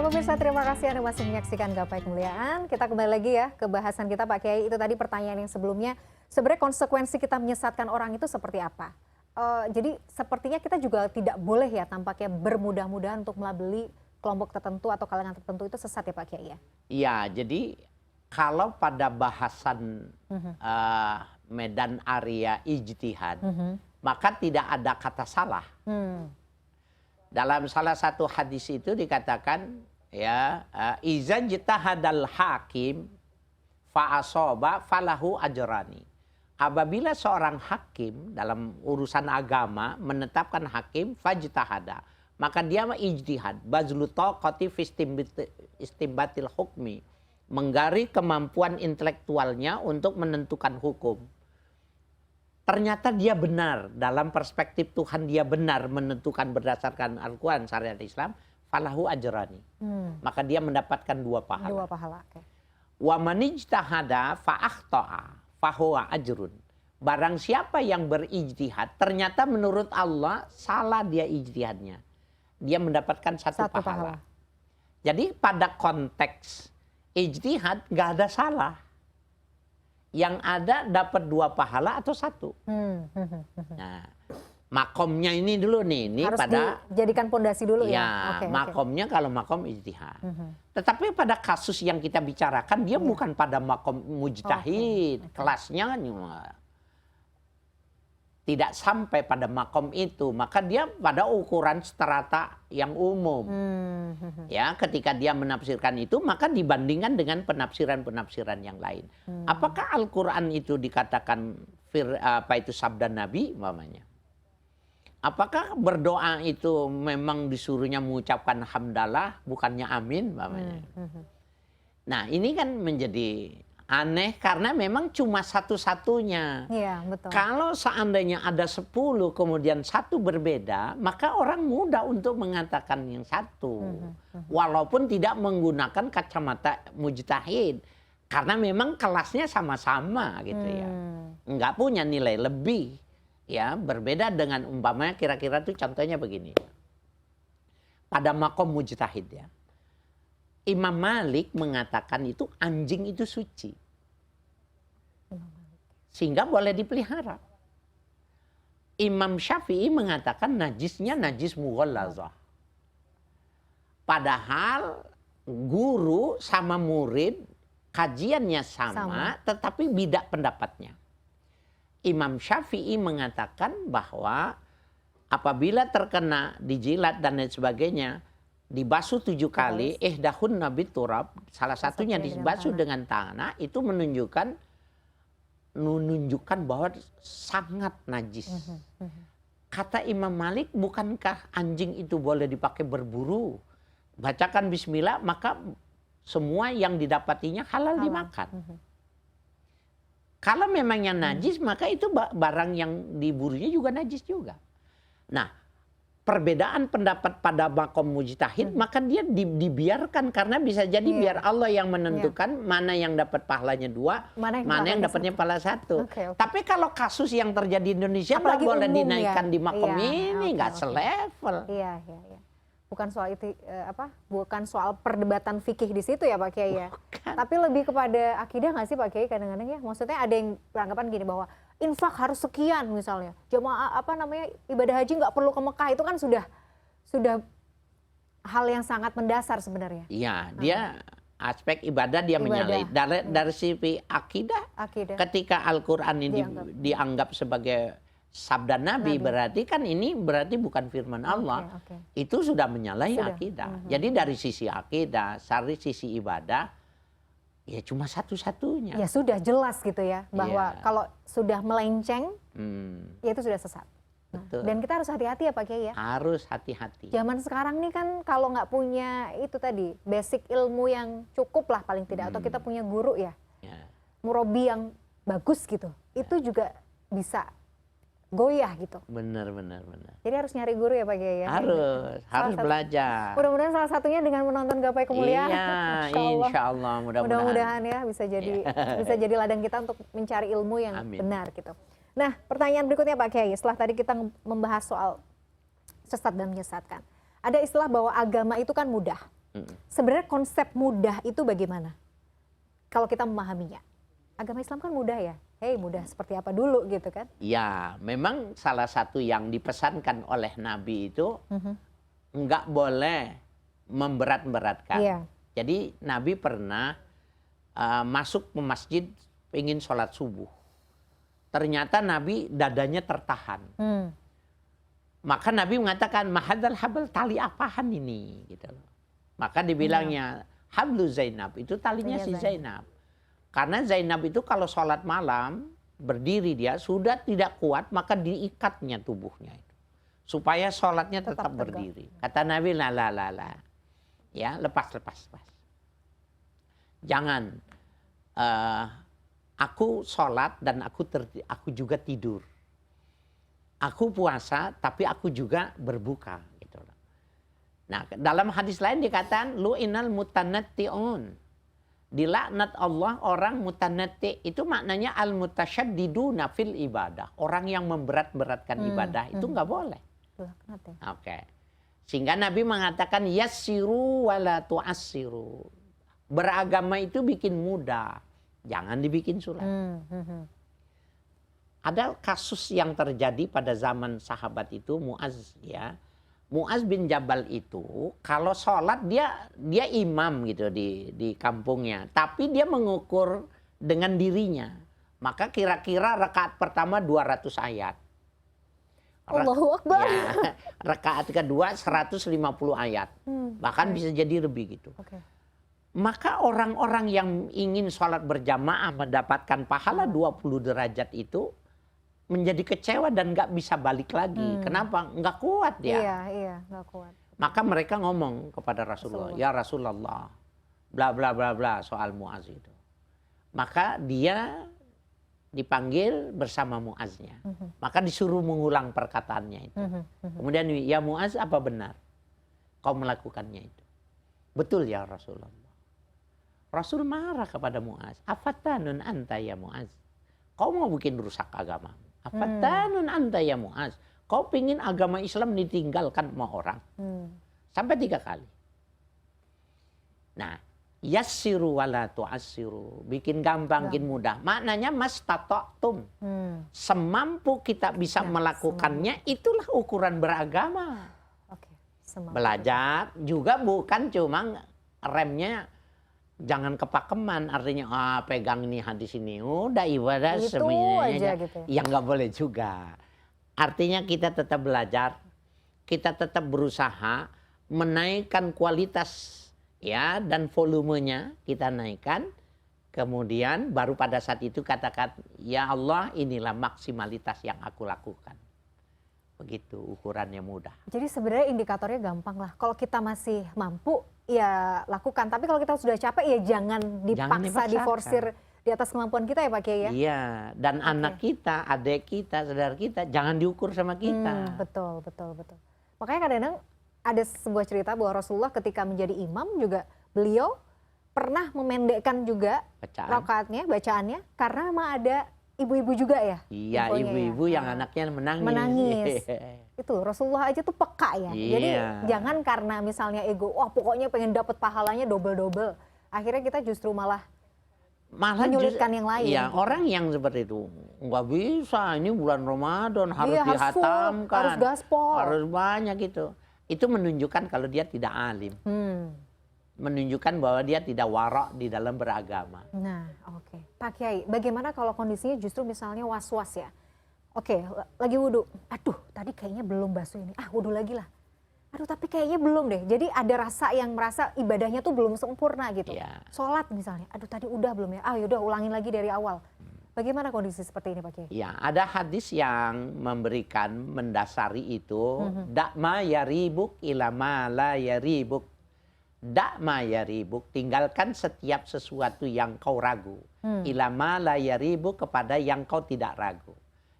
Ya pemirsa, terima kasih Anda masih menyaksikan Gapai Kemuliaan. Kita kembali lagi ya ke bahasan kita Pak Kiai. Itu tadi pertanyaan yang sebelumnya, sebenarnya konsekuensi kita menyesatkan orang itu seperti apa? Jadi sepertinya kita juga tidak boleh ya tampaknya bermudah-mudahan untuk melabeli kelompok tertentu atau kalangan tertentu itu sesat ya Pak Kiai ya? Iya, jadi kalau pada bahasan medan area ijtihad, maka tidak ada kata salah. Dalam salah satu hadis itu dikatakan ya, iza jitahadal hakim fa asoba falahu ajrani. Apabila seorang hakim dalam urusan agama menetapkan hakim fajtahada, maka dia ijtihad, bazlu taqati fi istimbatil hukmi, menggali kemampuan intelektualnya untuk menentukan hukum. Ternyata dia benar, dalam perspektif Tuhan dia benar menentukan berdasarkan Al-Quran syariat Islam, falahu ajrani. Maka dia mendapatkan 2 pahala. 2 pahala, oke. Wa man ijtahada fa akhta'a fahuwa ajrun. Barang siapa yang berijtihad, ternyata menurut Allah salah dia ijtihadnya, dia mendapatkan 1 pahala. Jadi pada konteks ijtihad nggak ada salah. Yang ada dapat 2 pahala atau 1. Nah, makomnya ini dulu nih, ini harus pada dijadikan pondasi dulu ya. Ya, makomnya kalau makom ijtihad. Tetapi pada kasus yang kita bicarakan dia bukan pada makom mujtahid, kelasnya tidak sampai pada makom itu, maka dia pada ukuran strata yang umum. Ya, ketika dia menafsirkan itu, maka dibandingkan dengan penafsiran-penafsiran yang lain. Apakah Al-Quran itu dikatakan sabda Nabi, umpamanya? Apakah berdoa itu memang disuruhnya mengucapkan hamdalah, bukannya amin, umpamanya? Nah, ini kan menjadi aneh karena memang cuma satu-satunya. Iya, betul. Kalau seandainya ada 10 kemudian 1 berbeda, maka orang mudah untuk mengatakan yang 1. Walaupun tidak menggunakan kacamata mujtahid. Karena memang kelasnya sama-sama gitu ya. Enggak punya nilai lebih. Ya, berbeda dengan umpamanya kira-kira tuh contohnya begini. Pada makom mujtahid ya. Imam Malik mengatakan itu anjing itu suci. Sehingga boleh dipelihara. Imam Syafi'i mengatakan najisnya najis mughallazah. Padahal guru sama murid kajiannya sama. Tetapi beda pendapatnya. Imam Syafi'i mengatakan bahwa apabila terkena dijilat dan lain sebagainya, dibasuh 7 kali, ihdahun nabi turab, salah satunya dibasuh dengan tanah, itu menunjukkan bahwa sangat najis. Kata Imam Malik, bukankah anjing itu boleh dipakai berburu? Bacakan bismillah, maka semua yang didapatinya halal dimakan. Kalau memangnya najis, maka itu barang yang diburunya juga najis juga. Nah, perbedaan pendapat pada makom mujtahid, maka dia dibiarkan karena bisa jadi biar Allah yang menentukan mana yang dapat pahalanya 2, mana yang dapatnya pahala 1. Tapi kalau kasus yang terjadi di Indonesia nggak boleh dinaikkan di makom ini, nggak selevel. Iya. Bukan soal itu bukan soal perdebatan fikih di situ ya Pak Kiai ya. Tapi lebih kepada akidah nggak sih Pak Kiai kadang-kadang ya? Maksudnya ada yang beranggapan gini bahwa infak harus sekian misalnya. Jemaah ibadah haji nggak perlu ke Mekah, itu kan sudah hal yang sangat mendasar sebenarnya. Iya, dia aspek ibadah dia menyalahi. Dari sisi akidah, ketika Al-Quran ini dianggap sebagai sabda Nabi, berarti kan ini bukan firman Allah. Itu sudah menyalahi akidah. Jadi dari sisi akidah, dari sisi ibadah, ya cuma satu-satunya. Ya sudah jelas gitu ya, bahwa kalau sudah melenceng, ya itu sudah sesat. Betul. Dan kita harus hati-hati ya Pak Kiai ya. Harus hati-hati. Zaman sekarang nih kan kalau nggak punya itu tadi, basic ilmu yang cukup lah paling tidak, atau kita punya guru ya, murabi yang bagus gitu, itu juga bisa goyah gitu. Benar. Jadi harus nyari guru ya Pak Kiai ya. Harus belajar. Mudah-mudahan salah satunya dengan menonton Gapai Kemuliaan. Iya, insya Allah mudah-mudahan ya bisa jadi ladang kita untuk mencari ilmu yang benar gitu. Nah, pertanyaan berikutnya Pak Kiai, setelah tadi kita membahas soal sesat dan menyesatkan. Ada istilah bahwa agama itu kan mudah. Sebenarnya konsep mudah itu bagaimana? Kalau kita memahaminya. Agama Islam kan mudah ya. Hei, mudah seperti apa dulu gitu kan? Ya, memang salah satu yang dipesankan oleh Nabi itu nggak boleh memberat-beratkan. Iya. Jadi Nabi pernah masuk ke masjid ingin sholat subuh. Ternyata Nabi dadanya tertahan. Maka Nabi mengatakan, mahadal habal, tali apaan ini? Gitu loh. Maka dibilangnya, hablu Zainab, itu talinya si Zainab. Karena Zainab itu kalau sholat malam, berdiri dia, sudah tidak kuat, maka diikatnya tubuhnya itu. Supaya sholatnya tetap berdiri. Kata Nabi, la. Ya, lepas. Jangan, aku sholat dan aku juga tidur. Aku puasa, tapi aku juga berbuka. Gitu. Nah, dalam hadis lain dikatakan, lu'inal mutanatti'un. Dilaknat Allah orang mutanatti, itu maknanya al-mutasyaddiduna fil ibadah. Orang yang memberat-beratkan ibadah itu nggak boleh. Oke. Sehingga Nabi mengatakan yassiru wala tu'assiru. Beragama itu bikin mudah, jangan dibikin sulit. Ada kasus yang terjadi pada zaman sahabat itu, Muaz ya. Muaz bin Jabal itu kalau sholat dia imam gitu di kampungnya. Tapi dia mengukur dengan dirinya. Maka kira-kira rakaat pertama 200 ayat. Allahu Akbar. Ya, rakaat kedua 150 ayat. Bahkan bisa jadi lebih gitu. Maka orang-orang yang ingin sholat berjamaah mendapatkan pahala 20 derajat itu menjadi kecewa dan nggak bisa balik lagi. Kenapa? Nggak kuat dia. Iya, nggak kuat. Maka mereka ngomong kepada Rasulullah, ya Rasulullah, bla bla bla bla soal Muaz itu. Maka dia dipanggil bersama Muaznya. Maka disuruh mengulang perkataannya itu. Kemudian, ya Muaz, apa benar kau melakukannya itu? Betul ya Rasulullah. Rasul marah kepada Muaz. Afatanun anta ya Muaz. Kau mau bikin rusak agama. Afatanun anta ya Muaz. Kau pingin agama Islam ditinggalkan sama orang. Sampai 3 kali. Nah, yassiru wala tu'assiru. Bikin gampang, bikin mudah. Maknanya mastata'tum. Semampu kita bisa melakukannya, itulah ukuran beragama. Belajar juga bukan cuma remnya jangan kepakeman, artinya pegang ini hadis ini, udah ibadah semuanya gitu. Ya nggak boleh juga. Artinya kita tetap belajar, kita tetap berusaha menaikkan kualitas ya dan volumenya kita naikkan. Kemudian baru pada saat itu katakan, ya Allah inilah maksimalitas yang aku lakukan. Begitu ukurannya mudah. Jadi sebenarnya indikatornya gampang lah. Kalau kita masih mampu, ya lakukan. Tapi kalau kita sudah capek, ya jangan dipaksa, diforsir di atas kemampuan kita ya Pak Kiai ya. Iya, dan anak kita, adik kita, saudara kita, jangan diukur sama kita. Betul. Makanya kadang-kadang ada sebuah cerita bahwa Rasulullah ketika menjadi imam juga beliau pernah memendekkan juga rakaatnya, bacaannya, karena memang ada ibu-ibu juga ya. Iya, ibu-ibu yang anaknya menangis. Itu Rasulullah aja tuh peka ya. Iya. Jadi jangan karena misalnya ego, wah pokoknya pengen dapat pahalanya double-double. Akhirnya kita justru malah menyulitkan yang lain. Iya, gitu. Orang yang seperti itu nggak bisa. Ini bulan Ramadan harus dihatamkan, harus gaspol, harus banyak gitu. Itu menunjukkan kalau dia tidak alim. Menunjukkan bahwa dia tidak warak di dalam beragama. Nah, oke. Pak Kiai, bagaimana kalau kondisinya justru misalnya was-was ya? Oke, lagi wudhu. Aduh, tadi kayaknya belum basuh ini. Wudhu lagi lah. Aduh, tapi kayaknya belum deh. Jadi ada rasa yang merasa ibadahnya tuh belum sempurna gitu. Ya. Sholat misalnya. Aduh, tadi udah belum ya? Yaudah ulangin lagi dari awal. Bagaimana kondisi seperti ini Pak Kiai? Ya, ada hadis yang memberikan, mendasari itu. Dakma yaribuk ilama la yaribuk. Dakma yaribuk, tinggalkan setiap sesuatu yang kau ragu. Ilama la yaribuk, kepada yang kau tidak ragu.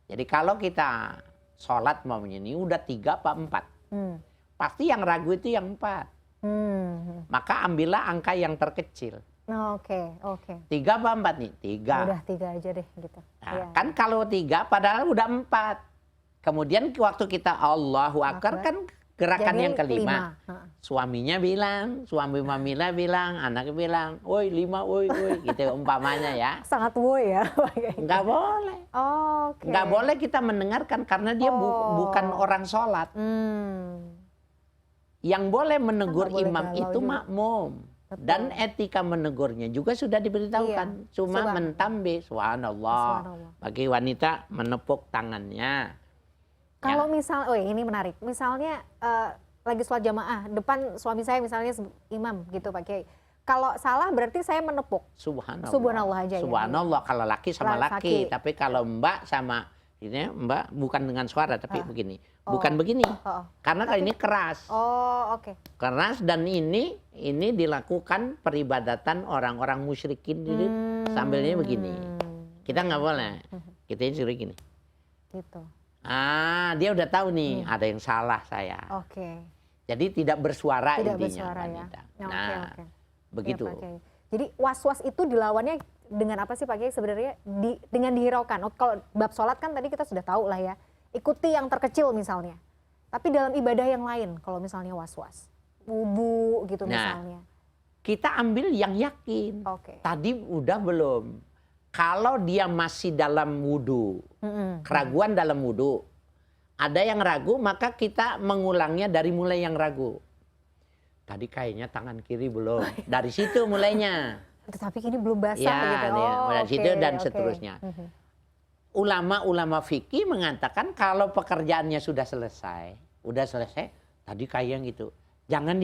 Jadi kalau kita sholat mau ini udah 3 apa 4. Pasti yang ragu itu yang 4. Maka ambillah angka yang terkecil. Oke. 3 apa 4 nih? 3. Udah 3 aja deh gitu. Nah, ya. Kan kalau 3 padahal udah 4. Kemudian waktu kita Allahu Akbar kan Gerakan Jadi yang kelima. Heeh. Suaminya bilang, suami Mamila bilang, anaknya bilang, woi 5, woi, gitu umpamanya ya. Sangat woi ya Pak Kiai. Nggak boleh. Oh, oke. Nggak boleh kita mendengarkan karena dia bukan orang sholat. Yang boleh menegur Nggak boleh imam galau itu juga. makmum. Betul. Dan etika menegurnya juga sudah diberitahukan. Iya. Cuma Subhanallah. mentambe, subhanallah. Subhanallah. Bagi wanita menepuk tangannya. Kalau misal, oh ini menarik. Misalnya lagi sholat jamaah, depan suami saya misalnya imam gitu Pak Kiai. Kalau salah berarti saya menepuk. Subhanallah. Subhanallah aja ya. Subhanallah kalau laki sama Laki. laki. Tapi kalau mbak sama ini mbak bukan dengan suara tapi begini. Bukan Oh. begini. Oh. Karena kalau ini keras. Oh, oke. Keras dan ini dilakukan peribadatan orang-orang musyrikin dulu sambilnya begini. Kita nggak boleh. Kita suruh gini. Gitu. Dia udah tahu nih ada yang salah saya. Oke. Jadi tidak bersuara Tidak intinya bersuara ya. wanita. Ya, Nah, oke. begitu. Ya, Pak Kiai. Jadi was-was itu dilawannya dengan apa sih Pak Kiai sebenarnya? Dengan dihiraukan. Oh, kalau bab sholat kan tadi kita sudah tahu lah ya. Ikuti yang terkecil misalnya. Tapi dalam ibadah yang lain, kalau misalnya was-was, wudu gitu misalnya. Kita ambil yang yakin. Oke. Tadi udah belum. Kalau dia masih dalam wudu, keraguan dalam wudu, ada yang ragu, maka kita mengulangnya dari mulai yang ragu. Tadi kayaknya tangan kiri belum. Dari situ mulainya. Tetapi ini belum basah Ya, gitu. dari situ dan oke. seterusnya. Ulama-ulama fikih mengatakan kalau pekerjaannya sudah selesai, tadi kayak gitu. Jangan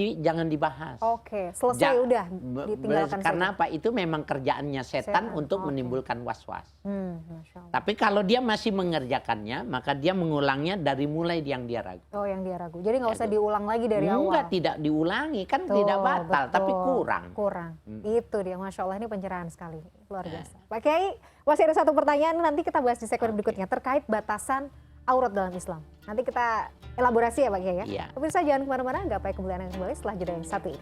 dibahas. Oke, selesai udah ditinggalkan Karena saja. apa? Itu memang kerjaannya setan untuk oke. menimbulkan was-was. Masya Allah. Tapi kalau dia masih mengerjakannya, maka dia mengulangnya dari mulai yang dia ragu. Oh, yang dia ragu. Jadi nggak usah diulang lagi dari awal. Enggak, tidak diulangi. Kan Betul, tidak batal, tapi betul. kurang. Kurang. Itu dia, Masya Allah, ini pencerahan sekali. Luar biasa. Pak Kiai, masih ada satu pertanyaan, nanti kita bahas di segmen berikutnya. Terkait batasan aurat dalam Islam. Nanti kita elaborasi ya Pak Kiai ya. Iya. Pemirsa jangan kemana-mana, gapai kemuliaan yang kembali setelah jeda yang satu ini.